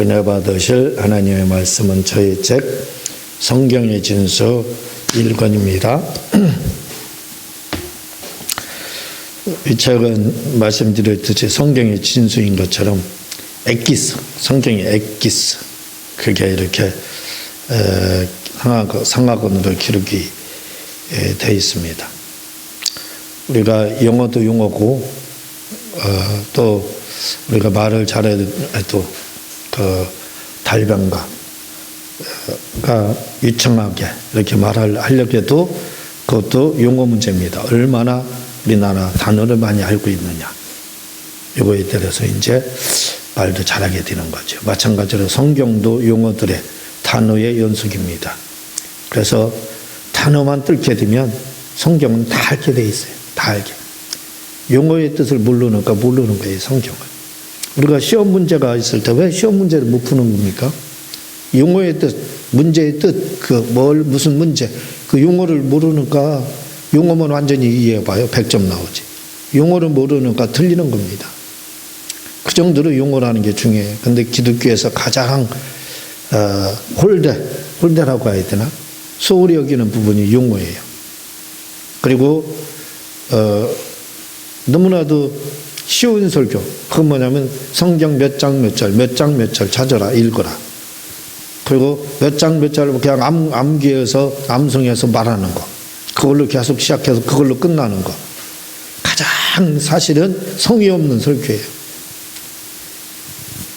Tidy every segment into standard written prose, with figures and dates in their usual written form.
은혜 받으실 하나님의 말씀은 저희 책 성경의 진수 1권입니다. 이 책은 말씀드렸듯이 성경의 진수인 것처럼 엑기스, 성경의 엑기스, 그게 이렇게 상하권으로 기록이 되어 있습니다. 우리가 영어도 용어고 또 우리가 말을 잘해도 그 달변가가 유창하게 이렇게 말을 하려고 해도 그것도 용어 문제입니다. 얼마나 우리나라 단어를 많이 알고 있느냐. 이거에 따라서 이제 말도 잘하게 되는 거죠. 마찬가지로 성경도 용어들의 단어의 연속입니다. 그래서 단어만 뚫게 되면 성경은 다 알게 돼 있어요. 다 알게. 용어의 뜻을 모르니까 모르는 거예요, 성경을. 우리가 시험 문제가 있을 때 왜 시험 문제를 못 푸는 겁니까? 용어의 뜻, 문제의 뜻, 무슨 문제, 그 용어를 모르니까 용어만 완전히 이해해봐요. 100점 나오지. 용어를 모르니까 틀리는 겁니다. 그 정도로 용어라는 게 중요해요. 근데 기독교에서 가장 홀대라고 해야 되나? 소홀히 여기는 부분이 용어예요. 그리고 너무나도 쉬운 설교. 그건 뭐냐면 성경 몇 장 몇 절 찾아라, 읽어라. 그리고 몇 장 몇 절 그냥 암기해서 암송해서 말하는 거. 그걸로 계속 시작해서 그걸로 끝나는 거. 가장 사실은 성의 없는 설교예요.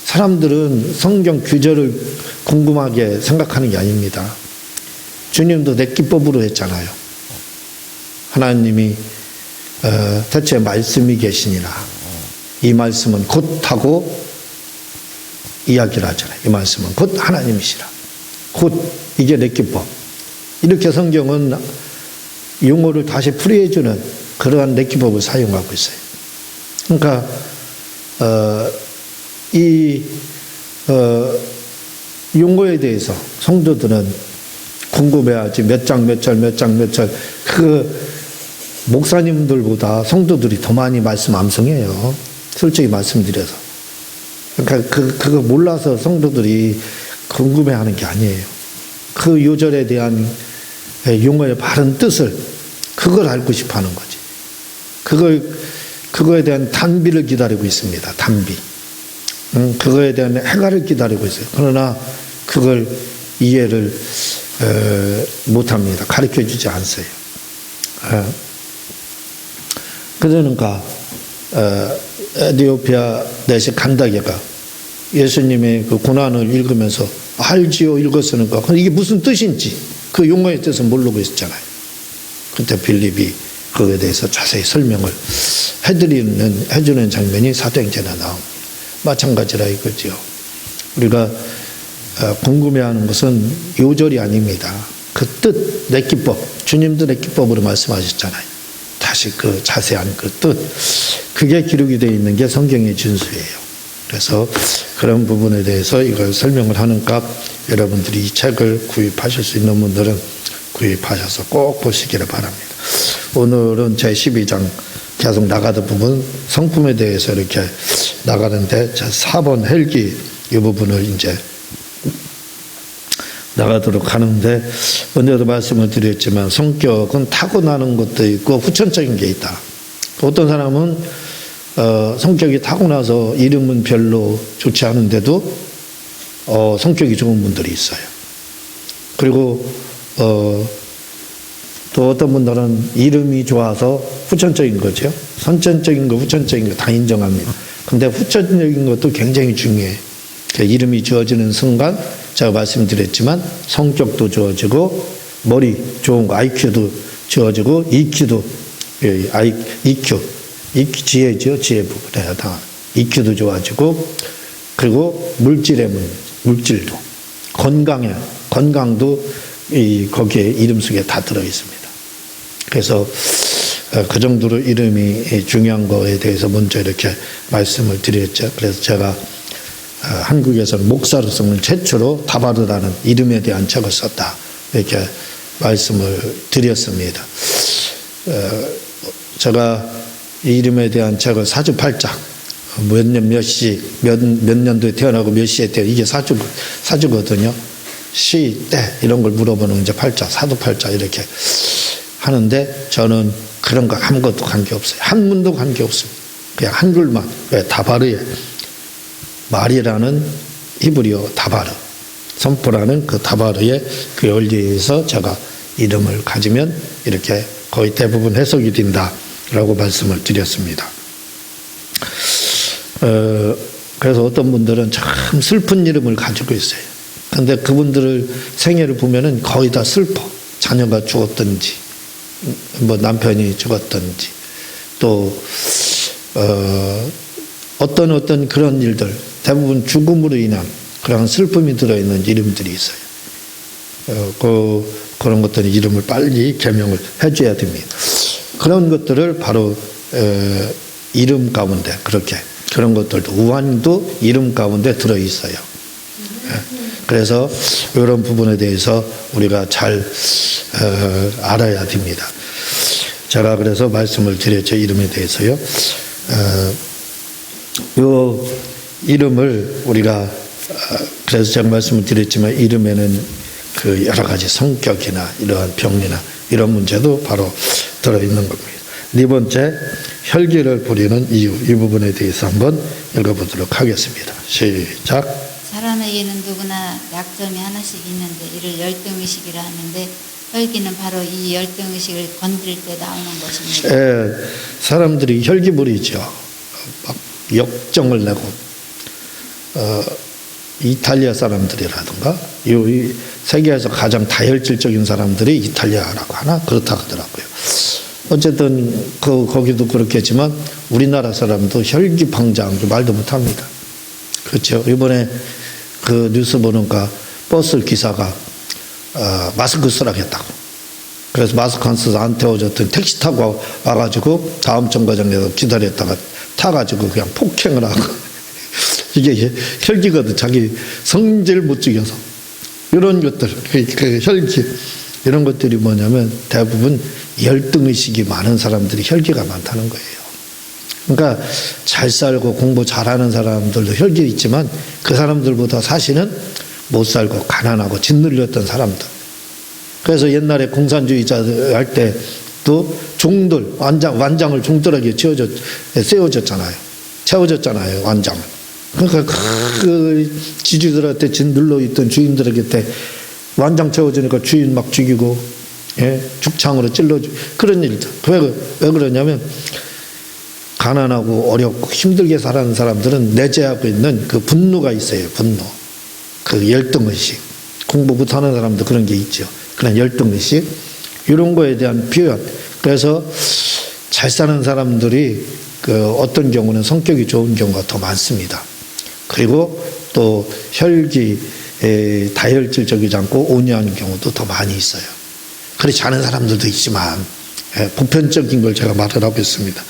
사람들은 성경 규절을 궁금하게 생각하는 게 아닙니다. 주님도 내 기법으로 했잖아요. 하나님이 대체 말씀이 계시니라. 이 말씀은 곧 하고 이야기를 하잖아요. 이 말씀은 곧 하나님이시라. 곧 이게 내 기법. 이렇게 성경은 용어를 다시 풀이해주는 그러한 내 기법을 사용하고 있어요. 그러니까 이 용어에 대해서 성도들은 궁금해하지. 몇 장 몇 절 목사님들보다 성도들이 더 많이 말씀 암송해요. 솔직히 말씀드려서. 그러니까 그거 몰라서 성도들이 궁금해하는 게 아니에요. 그 요절에 대한 용어의 바른 뜻을 그걸 알고 싶어 하는 거지. 그거에 대한 단비를 기다리고 있습니다. 단비. 그거에 대한 해가를 기다리고 있어요. 그러나 그걸 이해를 못합니다. 가르쳐주지 않으세요. 그러니까 에티오피아 내시 간다게가 예수님의 그 고난을 읽으면서 알지요 읽었으니까 이게 무슨 뜻인지 그 용어의 뜻은 모르고 있었잖아요. 그때 빌립이 그거에 대해서 자세히 설명을 해주는 장면이 사도행전에 나옵니다. 마찬가지라 이거죠. 우리가 궁금해하는 것은 요절이 아닙니다. 그 뜻, 내 기법, 주님도 내 기법으로 말씀하셨잖아요. 다시 그 자세한 그 뜻, 그게 기록이 되어 있는 게 성경의 진수예요. 그래서 그런 부분에 대해서 이걸 설명을 하는 값 여러분들이 이 책을 구입하실 수 있는 분들은 구입하셔서 꼭 보시기를 바랍니다. 오늘은 제 12장 계속 나가던 부분 성품에 대해서 이렇게 나가는데 제 4번 헬기 이 부분을 이제 나가도록 하는데 언제도 말씀을 드렸지만 성격은 타고나는 것도 있고 후천적인 게 있다. 어떤 사람은 성격이 타고나서 이름은 별로 좋지 않은데도 성격이 좋은 분들이 있어요. 그리고 또 어떤 분들은 이름이 좋아서 후천적인 거죠. 선천적인 거, 후천적인 거 다 인정합니다. 근데 후천적인 것도 굉장히 중요해요. 이름이 지어지는 순간 제가 말씀드렸지만 성격도 좋아지고 머리 좋은 거 IQ도 지어지고 EQ도 지혜죠. 지혜 부분에 다 EQ도 좋아지고 그리고 물질도 건강도 거기에 이름 속에 다 들어 있습니다. 그래서 그 정도로 이름이 중요한 거에 대해서 먼저 이렇게 말씀을 드렸죠. 그래서 제가 한국에서는 목사로서는 최초로 다바르라는 이름에 대한 책을 썼다. 이렇게 말씀을 드렸습니다. 제가 이 이름에 대한 책을 사주팔자 몇 년 몇 시, 몇 년도에 태어나고 몇 시에 태어 이게 사주거든요. 시, 때 이런 걸 물어보는 이제 팔자, 사두팔자 이렇게 하는데 저는 그런 거 아무것도 관계없어요. 한문도 관계없습니다. 그냥 한글만. 왜? 다바르에 말이라는 히브리어 다바르, 선포라는 그 다바르의 그 원리에서 제가 이름을 가지면 이렇게 거의 대부분 해석이 된다라고 말씀을 드렸습니다. 그래서 어떤 분들은 참 슬픈 이름을 가지고 있어요. 그런데 그분들을 생애를 보면은 거의 다 슬퍼. 자녀가 죽었든지, 뭐 남편이 죽었든지, 또 어떤 그런 일들, 대부분 죽음으로 인한 그런 슬픔이 들어있는 이름들이 있어요. 그런 것들은 이름을 빨리 개명을 해줘야 됩니다. 그런 것들을 바로 이름 가운데 그렇게 그런 것들도 우환도 이름 가운데 들어있어요. 그래서 이런 부분에 대해서 우리가 잘 알아야 됩니다. 제가 그래서 말씀을 드렸죠. 이름에 대해서요. 요 이름을 우리가 그래서 제가 말씀을 드렸지만 이름에는 그 여러 가지 성격이나 이러한 병리나 이런 문제도 바로 들어있는 겁니다. 네 번째, 혈기를 부리는 이유. 이 부분에 대해서 한번 읽어보도록 하겠습니다. 시작. 사람에게는 누구나 약점이 하나씩 있는데 이를 열등의식이라 하는데 혈기는 바로 이 열등의식을 건드릴 때 나오는 것입니다. 사람들이 혈기 부리죠. 막 역정을 내고 이탈리아 사람들이라든가 이 세계에서 가장 다혈질적인 사람들이 이탈리아라고 하나 그렇다 하더라고요. 어쨌든 거기도 그렇겠지만 우리나라 사람도 혈기방장 말도 못합니다. 그렇죠. 이번에 그 뉴스 보니까 버스 기사가 마스크 쓰라겠다고. 그래서 마스크 안 써서 안 태워줬더니 택시 타고 와가지고 다음 정거장에서 기다렸다가 타가지고 그냥 폭행을 하고 이게 혈기거든. 자기 성질 못 죽여서. 이런 것들, 그 혈기, 이런 것들이 뭐냐면 대부분 열등의식이 많은 사람들이 혈기가 많다는 거예요. 그러니까 잘 살고 공부 잘하는 사람들도 혈기 있지만 그 사람들보다 사실은 못 살고 가난하고 짓눌렸던 사람들. 그래서 옛날에 공산주의자들 할 때도 종들, 완장을 종들에게 채워졌잖아요, 완장을. 그러니까 그 지주들한테 짓눌러 있던 주인들에게 때 완장 채워주니까 주인 막 죽이고, 죽창으로 찔러주고, 그런 일들. 왜 그러냐면, 가난하고 어렵고 힘들게 살아가는 사람들은 내재하고 있는 그 분노가 있어요, 분노. 그 열등의식. 공부 못하는 사람도 그런 게 있죠. 그런 열등의식. 이런 거에 대한 표현. 그래서 잘 사는 사람들이 그 어떤 경우는 성격이 좋은 경우가 더 많습니다. 그리고 또 혈기, 다혈질적이지 않고 온유한 경우도 더 많이 있어요. 그렇지 않은 사람들도 있지만 보편적인 걸 제가 말을 하고 있습니다.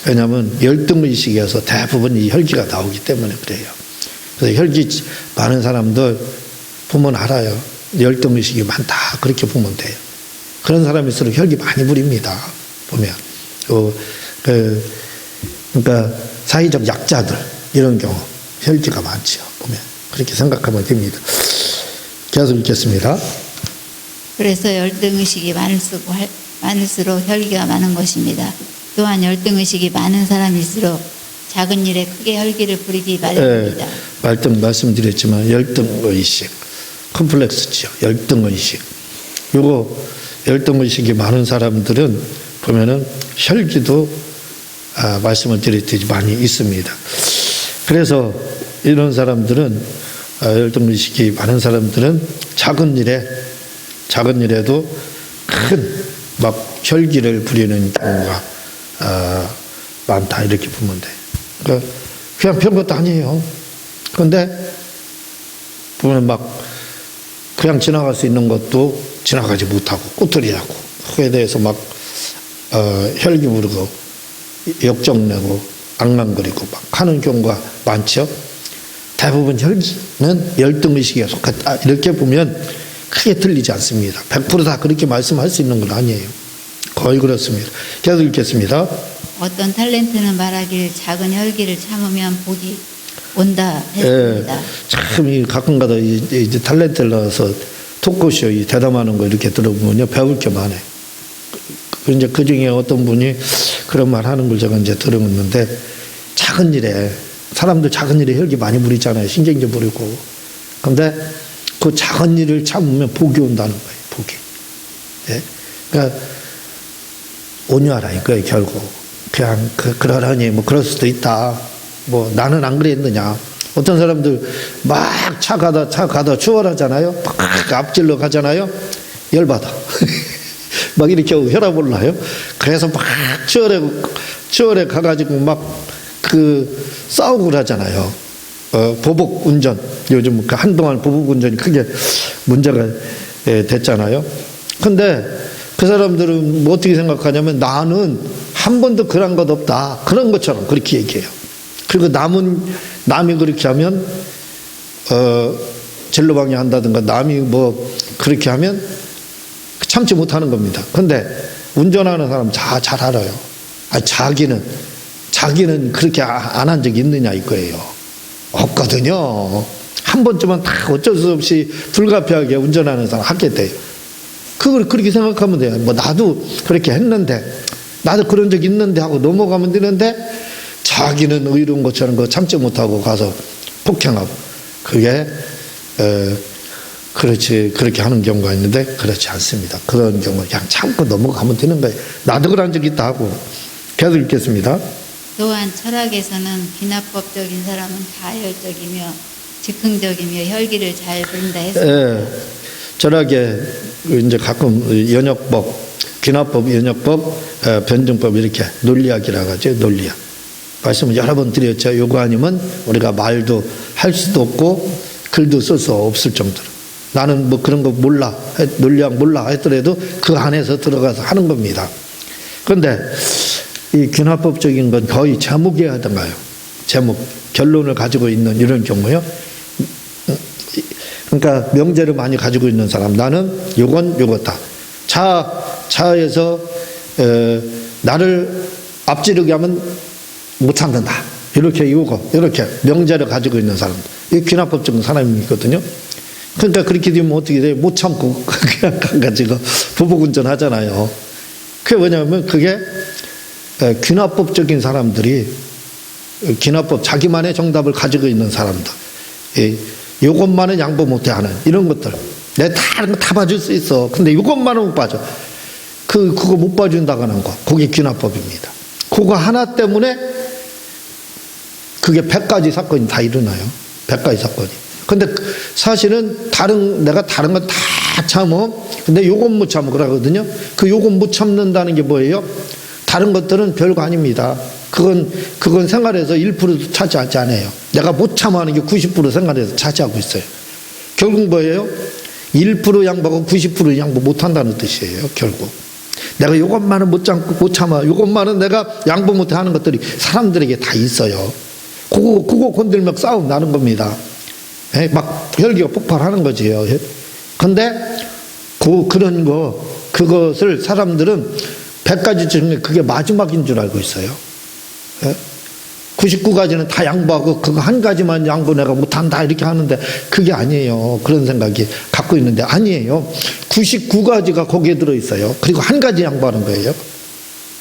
왜냐하면 열등의식에서 대부분 이 혈기가 나오기 때문에 그래요. 그래서 혈기 많은 사람들 보면 알아요. 열등의식이 많다. 그렇게 보면 돼요. 그런 사람일수록 혈기 많이 부립니다. 보면. 그러니까 사회적 약자들 이런 경우 혈기가 많죠. 보면. 그렇게 생각하면 됩니다. 계속 읽겠습니다. 그래서 열등의식이 많을수록 혈기가 많은 것입니다. 또한 열등의식이 많은 사람일수록 작은 일에 크게 혈기를 부리기 마련입니다. 말씀드렸지만 열등의식, 컴플렉스죠. 열등의식. 요거 열등의식이 많은 사람들은 보면은 혈기도 말씀을 드렸듯이 많이 있습니다. 그래서 이런 사람들은 열등의식이 많은 사람들은 작은 일에도 큰 막 혈기를 부리는 경우가 많다 이렇게 보면 돼. 그냥 별것도 아니에요. 그런데 보면 막 그냥 지나갈 수 있는 것도 지나가지 못하고 꼬투리하고 그에 대해서 막 혈기 부르고 역정내고 앙랑거리고 막 하는 경우가 많죠. 대부분 혈기는 열등의식에 속했다 이렇게 보면 크게 틀리지 않습니다. 100% 다 그렇게 말씀할 수 있는 건 아니에요. 거의 그렇습니다. 계속 읽겠습니다. 어떤 탤런트는 말하길 작은 혈기를 참으면 복이 온다 했습니다. 참 가끔가다 이제 탤런트를 나와서 토크쇼 대담하는 거 이렇게 들어보면요 배울 게 많아요. 이제 그 중에 어떤 분이 그런 말 하는 걸 제가 이제 들었는데, 작은 일에 사람들 작은 일에 혈기 많이 부리잖아요. 신경질 부리고. 근데 그 작은 일을 참으면 복이 온다는 거예요. 복이. 예? 그러니까 온유하라 이거예요. 결국 그냥 그러려니 뭐 그럴 수도 있다. 뭐 나는 안 그랬느냐. 어떤 사람들 막 차 가다 추월하잖아요. 막 앞질러 가잖아요. 열받아. 막 이렇게 혈압 올라요. 그래서 막 추월해 가가지고 막 싸우고 그러잖아요. 보복 운전. 요즘 한동안 보복 운전이 크게 문제가 됐잖아요. 근데 그 사람들은 뭐 어떻게 생각하냐면 나는 한 번도 그런 것 없다. 그런 것처럼 그렇게 얘기해요. 그리고 남이 그렇게 하면, 진로방해 한다든가 남이 뭐 그렇게 하면 참지 못하는 겁니다. 근데 운전하는 사람 잘 알아요. 자기는 그렇게 안 한 적이 있느냐 이거예요. 없거든요. 한 번쯤은 다 어쩔 수 없이 불가피하게 운전하는 사람 하게 돼요. 그걸 그렇게 생각하면 돼요. 뭐 나도 그렇게 했는데, 나도 그런 적 있는데 하고 넘어가면 되는데, 자기는 의로운 것처럼 그거 참지 못하고 가서 폭행하고, 그게 그렇게 하는 경우가 있는데 그렇지 않습니다. 그런 경우 그냥 참고 넘어가면 되는 거예요. 나도 그런 적이 있다 하고. 계속 읽겠습니다. 또한 철학에서는 귀납법적인 사람은 다혈적이며 즉흥적이며 혈기를 잘 부른다 했습니다. 철학에 이제 가끔 연역법, 귀납법, 연역법, 변증법 이렇게 논리학이라고 하죠. 논리학. 말씀을 여러 번 드렸죠. 요거 아니면 우리가 말도 할 수도 없고 글도 쓸 수 없을 정도로. 나는 뭐 그런 거 몰라, 논리학 몰라 했더라도 그 안에서 들어가서 하는 겁니다. 그런데 이 귀납법적인 건 거의 제목이어야 하던가요. 제목, 결론을 가지고 있는 이런 경우요. 그러니까 명제를 많이 가지고 있는 사람, 나는 요거다. 차에서 나를 앞지르게 하면 못 참는다. 이렇게 명제를 가지고 있는 사람, 이 귀납법적인 사람이 있거든요. 그러니까 그렇게 되면 어떻게 돼요? 못 참고 그냥 가가지고 보복운전 하잖아요. 그게 뭐냐면 그게 귀납법적인 사람들이, 귀납법, 자기만의 정답을 가지고 있는 사람들, 요것만은 양보 못해 하는 이런 것들. 내가 다른 거 다 봐줄 수 있어. 근데 요것만은 못 봐줘. 그거 못 봐준다고 하는 거. 그게 귀납법입니다. 그거 하나 때문에 그게 100가지 사건이 다 일어나요. 100가지 사건이. 근데 사실은 내가 다른 건 다 참어. 근데 요건 못 참어. 그러거든요. 그 요건 못 참는다는 게 뭐예요? 다른 것들은 별거 아닙니다. 그건 생활에서 1%도 차지하지 않아요. 내가 못 참아하는 게 90% 생활에서 차지하고 있어요. 결국 뭐예요? 1% 양보하고 90% 양보 못 한다는 뜻이에요. 결국. 내가 요것만은 못 참아. 요것만은 내가 양보 못 하는 것들이 사람들에게 다 있어요. 그거 건들면 싸움 나는 겁니다. 막 혈기가 폭발하는 거지요. 근데 그것을 사람들은 100가지 중에 그게 마지막인 줄 알고 있어요. 99가지는 다 양보하고 그거 한 가지만 양보 내가 못한다 이렇게 하는데 그게 아니에요. 그런 생각이 갖고 있는데 아니에요. 99가지가 거기에 들어있어요. 그리고 한 가지 양보하는 거예요.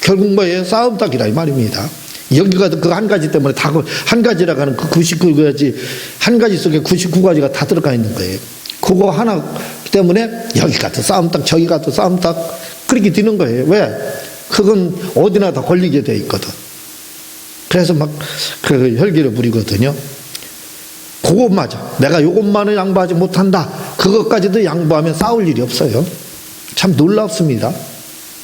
결국 뭐예요? 싸움닭이라 이 말입니다. 여기가 그 한 가지 때문에 다 한 가지라고 하는 그 99가지, 한 가지 속에 99가지가 다 들어가 있는 거예요. 그거 하나 때문에 여기 가도 싸움닭, 저기 가도 싸움닭, 그렇게 되는 거예요. 왜? 그건 어디나 다 걸리게 돼 있거든. 그래서 막 그 혈기를 부리거든요. 그거 맞아. 내가 요것만은 양보하지 못한다. 그것까지도 양보하면 싸울 일이 없어요. 참 놀랍습니다.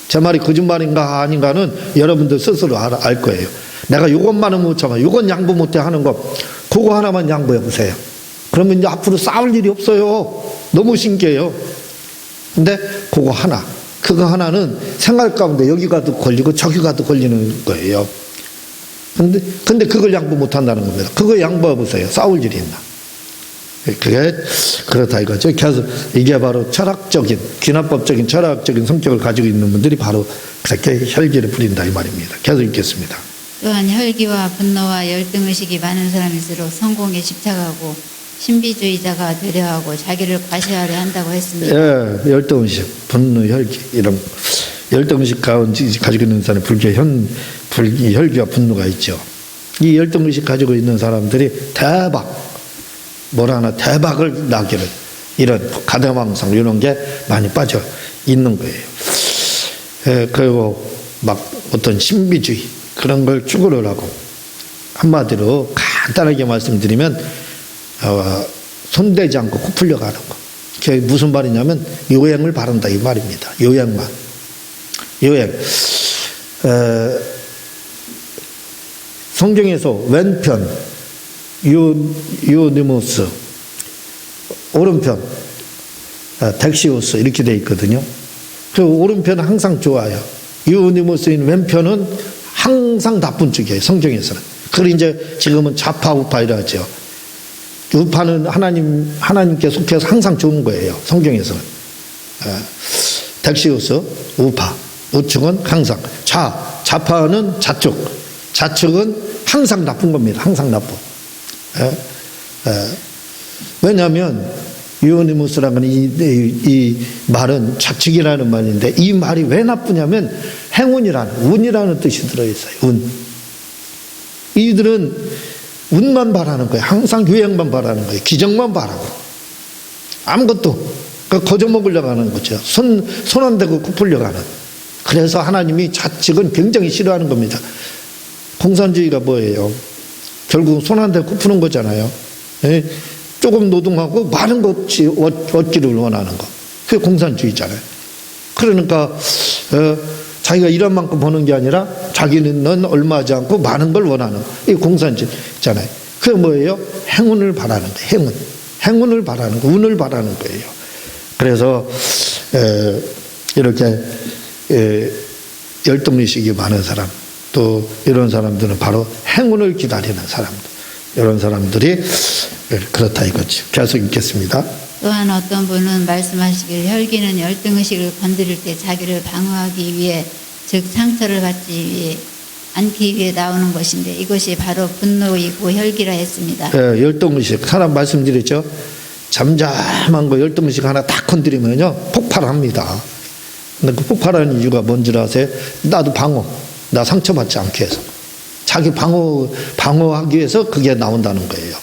제 말이 거짓말인가 아닌가는 여러분들 스스로 알 거예요. 내가 요것만은 못 참아. 요건 양보 못해 하는 거. 그거 하나만 양보해 보세요. 그러면 이제 앞으로 싸울 일이 없어요. 너무 신기해요. 근데 그거 하나는 생활 가운데 여기 가도 걸리고 저기 가도 걸리는 거예요. 근데 그걸 양보 못 한다는 겁니다. 그거 양보해 보세요. 싸울 일이 있나? 그게 그렇다 이거죠. 그래서 이게 바로 철학적인, 귀납법적인 철학적인 성격을 가지고 있는 분들이 바로 그렇게 혈기를 부린다 이 말입니다. 계속 읽겠습니다. 또한 혈기와 분노와 열등의식이 많은 사람일수록 성공에 집착하고 신비주의자가 되려 하고 자기를 과시하려 한다고 했습니다. 예, 열등의식, 분노, 혈기 이런 열등의식 가지고 있는 사람이 혈기와 분노가 있죠. 이 열등의식 가지고 있는 사람들이 대박을 나기를 이런 가대망상 이런 게 많이 빠져 있는 거예요. 예, 그리고 막 어떤 신비주의 그런 걸 추구를 하고 한마디로 간단하게 말씀드리면 손대지 않고 코 풀려가는 거. 그게 무슨 말이냐면 요행을 바란다 이 말입니다. 요행. 성경에서 왼편 유니모스 오른편 덱시우스 이렇게 돼 있거든요. 그 오른편은 항상 좋아요. 유니모스인 왼편은 항상 나쁜 쪽이에요. 성경에서는. 그걸 이제 지금은 좌파 우파 이러죠. 우파는 하나님께 속해서 항상 좋은 거예요. 성경에서는. 덱시우스 우파, 우측은 항상. 좌파는 좌측은 항상 나쁜 겁니다. 항상 나쁜. 왜냐하면 유니무스라는 이 말은 좌측이라는 말인데 이 말이 왜 나쁘냐면 운이라는 뜻이 들어있어요. 운. 이들은 운만 바라는 거예요. 항상 유행만 바라는 거예요. 기적만 바라고. 아무것도 거저 먹으려고 하는 거죠. 손 안 대고 코 풀려고 하는. 그래서 하나님이 좌측은 굉장히 싫어하는 겁니다. 공산주의가 뭐예요? 결국 손 안 대고 코 푸는 거잖아요. 조금 노동하고 많은 것이 얻기를 원하는 거. 그게 공산주의잖아요. 그러니까 자기가 일한 만큼 버는 게 아니라 자기는 얼마하지 않고 많은 걸 원하는 이 공산주의잖아요. 그게 뭐예요? 행운을 바라는 거예요. 행운을 바라는 거, 운을 바라는 거예요. 그래서 이렇게 열등의식이 많은 사람, 또 이런 사람들은 바로 행운을 기다리는 사람들, 이런 사람들이 그렇다 이거죠. 계속 읽겠습니다. 또한 어떤 분은 말씀하시길 혈기는 열등의식을 건드릴 때 자기를 방어하기 위해 즉 상처를 받지 않기 위해 나오는 것인데 이것이 바로 분노이고 혈기라 했습니다. 열등의식 사람 말씀드렸죠. 잠잠한 거 열등의식 하나 딱 건드리면요 폭발합니다. 근데 그 폭발하는 이유가 뭔지 아세요? 나도 나 상처받지 않게 해서 자기 방어하기 위해서 그게 나온다는 거예요.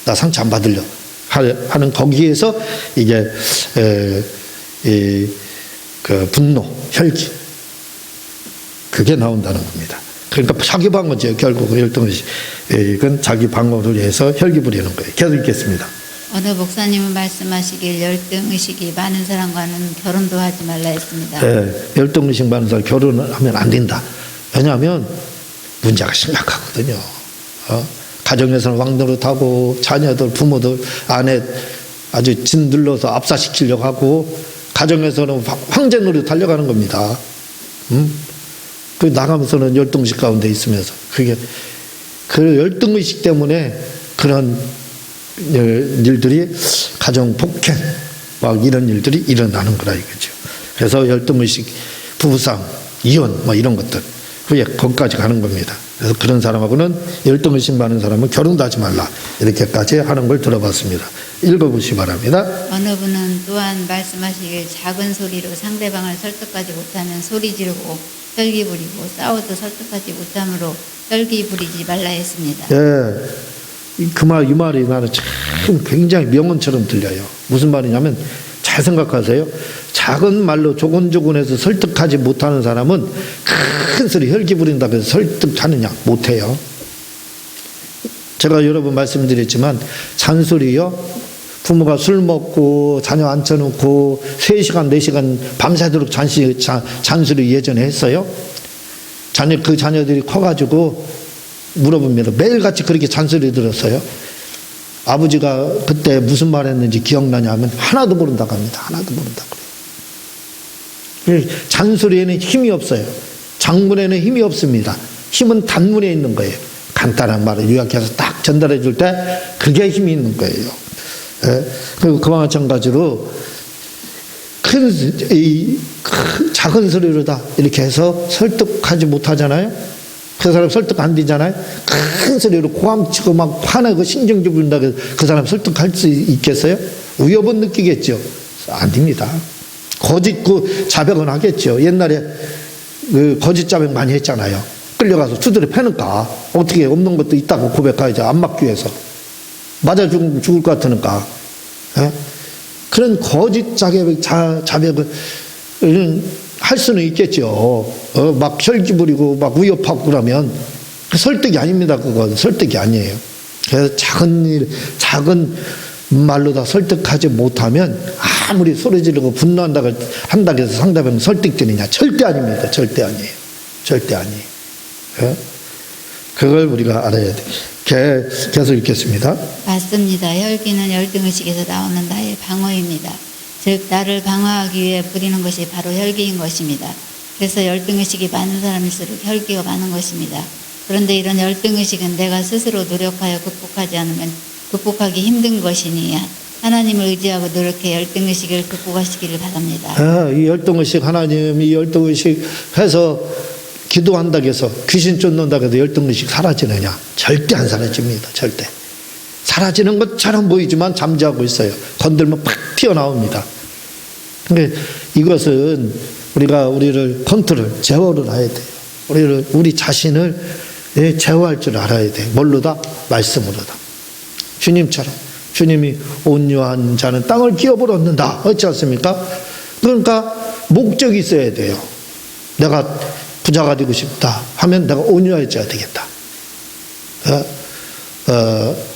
나 상처 안 받으려 하는 거기에서 이게 그 분노, 혈기 그게 나온다는 겁니다. 그러니까 자기 방어죠. 결국 열등의식은 자기 방어를 위해서 혈기 부리는 거예요. 계속 읽겠습니다. 어느 목사님은 말씀하시길 열등의식이 많은 사람과는 결혼도 하지 말라 했습니다. 열등의식 많은 사람 결혼을 하면 안 된다. 왜냐하면 문제가 심각하거든요. 가정에서는 왕노릇하고 자녀들, 부모들 아내 아주 짓눌러서 압사시키려고 하고 가정에서는 황제 노릇 하려고 겁니다. 그 나가면서는 열등의식 가운데 있으면서 그 열등의식 때문에 그런 일들이 가정 폭행 막 이런 일들이 일어나는 거라 이거죠. 그래서 열등의식, 부부싸움, 이혼 뭐 이런 것들 그게 거기까지 가는 겁니다. 그래서 그런 사람하고는 열등의식 많은 사람은 결혼도 하지 말라 이렇게까지 하는 걸 들어봤습니다. 읽어보시기 바랍니다. 어느 분은 또한 말씀하시길 작은 소리로 상대방을 설득하지 못하면 소리 지르고 혈기 부리고 싸워도 설득하지 못함으로 혈기 부리지 말라 했습니다. 이 말이 나는 참 굉장히 명언처럼 들려요. 무슨 말이냐면 잘 생각하세요. 작은 말로 조곤조곤해서 설득하지 못하는 사람은 큰 소리 혈기 부린다고 해서 설득하느냐? 못해요. 제가 여러 번 말씀드렸지만 잔소리요. 부모가 술 먹고 자녀 앉혀놓고 3시간 4시간 밤새도록 잔소리 예전에 했어요. 그 자녀들이 커가지고 물어봅니다. 매일같이 그렇게 잔소리 들었어요. 아버지가 그때 무슨 말 했는지 기억나냐 하면 하나도 모른다고 합니다. 하나도 모른다고 그래요. 잔소리에는 힘이 없어요. 장문에는 힘이 없습니다. 힘은 단문에 있는 거예요. 간단한 말을 요약해서 딱 전달해 줄 때 그게 힘이 있는 거예요. 예? 그리고 그와 마찬가지로 큰 작은 소리로다 이렇게 해서 설득하지 못하잖아요. 그 사람 설득 안 되잖아요. 큰 소리로 고함치고 막 화내고 신경질 부린다고 해서 그 사람 설득할 수 있겠어요? 위협은 느끼겠죠. 안 됩니다. 거짓 자백은 하겠죠. 옛날에 거짓 자백 많이 했잖아요. 끌려가서 두드려 패니까 어떻게 없는 것도 있다고 고백하죠. 안 맞기 위해서. 맞아 죽을 것 같으니까. 예? 그런 거짓 자백을 할 수는 있겠죠. 막 혈기 부리고 막 위협하고 그러면 설득이 아닙니다. 그건 설득이 아니에요. 그래서 작은 말로 다 설득하지 못하면 아무리 소리 지르고 분노한다고 해서 상대방이 설득되느냐? 절대 아닙니다. 절대 아니에요. 절대 아니에요. 예? 그걸 우리가 알아야 돼요. 계속 읽겠습니다. 맞습니다. 혈기는 열등의식에서 나오는 나의 방어입니다. 즉 나를 방어하기 위해 부리는 것이 바로 혈기인 것입니다. 그래서 열등의식이 많은 사람일수록 혈기가 많은 것입니다. 그런데 이런 열등의식은 내가 스스로 노력하여 극복하지 않으면 극복하기 힘든 것이니 하나님을 의지하고 노력해 열등의식을 극복하시기를 바랍니다. 이 열등의식 하나님이 열등의식 해서 기도한다고 해서 귀신 쫓는다고 해서 열등의식 사라지느냐? 절대 안 사라집니다. 절대. 사라지는 것처럼 보이지만 잠재하고 있어요. 건들면 팍 튀어나옵니다. 그러니까 이것은 우리를 컨트롤, 제어를 해야 돼요. 우리 자신을 제어할 줄 알아야 돼요. 뭘로다? 말씀으로다. 주님처럼. 주님이 온유한 자는 땅을 기업으로 얻는다. 그렇지 않습니까? 그러니까 목적이 있어야 돼요. 내가 부자가 되고 싶다 하면 내가 온유해져야 되겠다.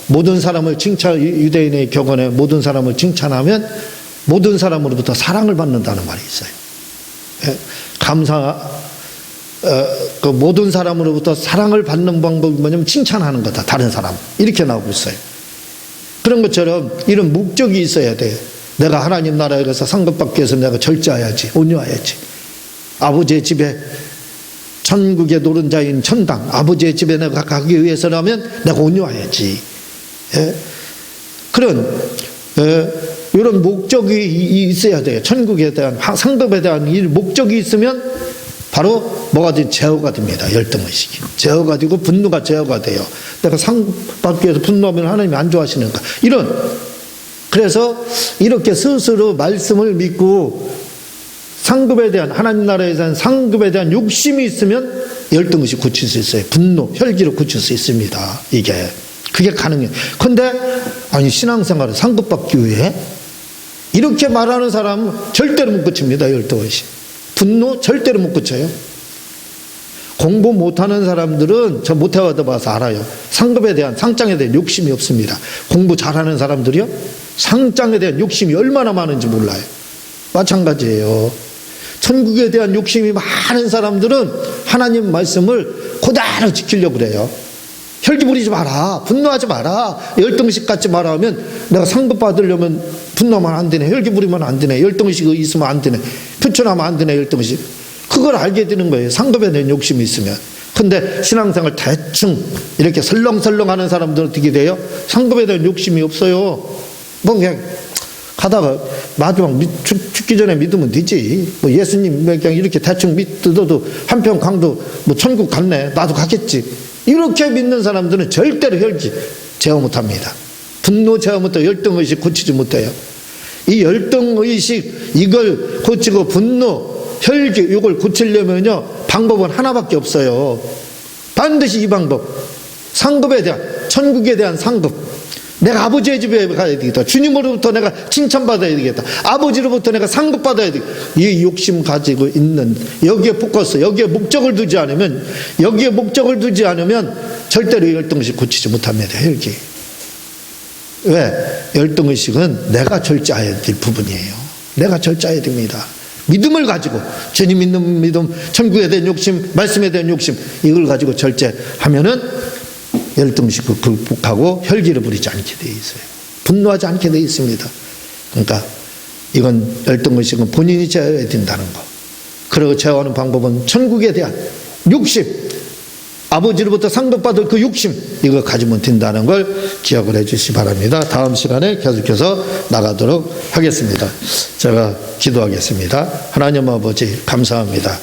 모든 사람을 유대인의 격언에 모든 사람을 칭찬하면 모든 사람으로부터 사랑을 받는다는 말이 있어요. 모든 사람으로부터 사랑을 받는 방법이 뭐냐면 칭찬하는 거다. 다른 사람. 이렇게 나오고 있어요. 그런 것처럼 이런 목적이 있어야 돼요. 내가 하나님 나라에 가서 상급받기 위해서 내가 절제해야지. 온유해야지. 아버지의 집에 천국의 노른자인 천당 아버지의 집에 내가 가기 위해서라면 내가 온유해야지. 그런 이런 목적이 있어야 돼요. 천국에 대한 상급에 대한 이 목적이 있으면 바로 뭐가 된 제어가 됩니다. 열등의식이 제어가 되고 분노가 제어가 돼요. 내가 상 받기 위해서 분노하면 하나님이 안 좋아하시는가 그래서 이렇게 스스로 말씀을 믿고 상급에 대한 하나님 나라에 대한 상급에 대한 욕심이 있으면 열등의식 고칠 수 있어요. 분노, 혈기를 고칠 수 있습니다. 그게 가능해요. 그런데 아니 신앙생활을 상급받기 위해 이렇게 말하는 사람은 절대로 못 고칩니다. 열등의식. 분노 절대로 못 고쳐요. 공부 못하는 사람들은 저 못해봐도 봐서 알아요. 상급에 대한 상장에 대한 욕심이 없습니다. 공부 잘하는 사람들이요 상장에 대한 욕심이 얼마나 많은지 몰라요. 마찬가지예요. 천국에 대한 욕심이 많은 사람들은 하나님 말씀을 고대로 지키려고 그래요. 혈기 부리지 마라. 분노하지 마라. 열등의식 갖지 마라 하면 내가 상급 받으려면 분노하면 안 되네. 혈기 부리면 안 되네. 열등의식이 있으면 안 되네. 표출하면 안 되네. 열등의식. 그걸 알게 되는 거예요. 상급에 대한 욕심이 있으면. 근데 신앙생활 대충 이렇게 설렁설렁하는 사람들은 어떻게 돼요? 상급에 대한 욕심이 없어요. 뭐 그냥 가다가 마지막 죽기 전에 믿으면 되지. 뭐 예수님 그냥 이렇게 대충 믿어도 한편 강도 뭐 천국 갔네. 나도 가겠지. 이렇게 믿는 사람들은 절대로 혈기 제어 못합니다. 분노 제어 못하고 열등의식 고치지 못해요. 이 열등의식 이걸 고치고 분노, 혈기 이걸 고치려면요 방법은 하나밖에 없어요. 반드시 이 방법. 상급에 대한 천국에 대한 상급. 내가 아버지의 집에 가야 되겠다. 주님으로부터 내가 칭찬받아야 되겠다. 아버지로부터 내가 상급받아야 되겠다. 이 욕심 가지고 있는 여기에 포커스, 여기에 목적을 두지 않으면 절대로 열등의식 고치지 못합니다. 혈기. 왜? 열등의식은 내가 절제해야 될 부분이에요. 내가 절제해야 됩니다. 믿음을 가지고 주님 믿는 믿음, 천국에 대한 욕심, 말씀에 대한 욕심 이걸 가지고 절제하면은 열등의식을 극복하고 혈기를 부리지 않게 되어 있어요. 분노하지 않게 되어 있습니다. 그러니까 이건 열등의식은 본인이 제어해야 된다는 거. 그리고 제어하는 방법은 천국에 대한 욕심, 아버지로부터 상급받을 그 욕심, 이거 가지면 된다는 걸 기억을 해 주시기 바랍니다. 다음 시간에 계속해서 나가도록 하겠습니다. 제가 기도하겠습니다. 하나님 아버지 감사합니다.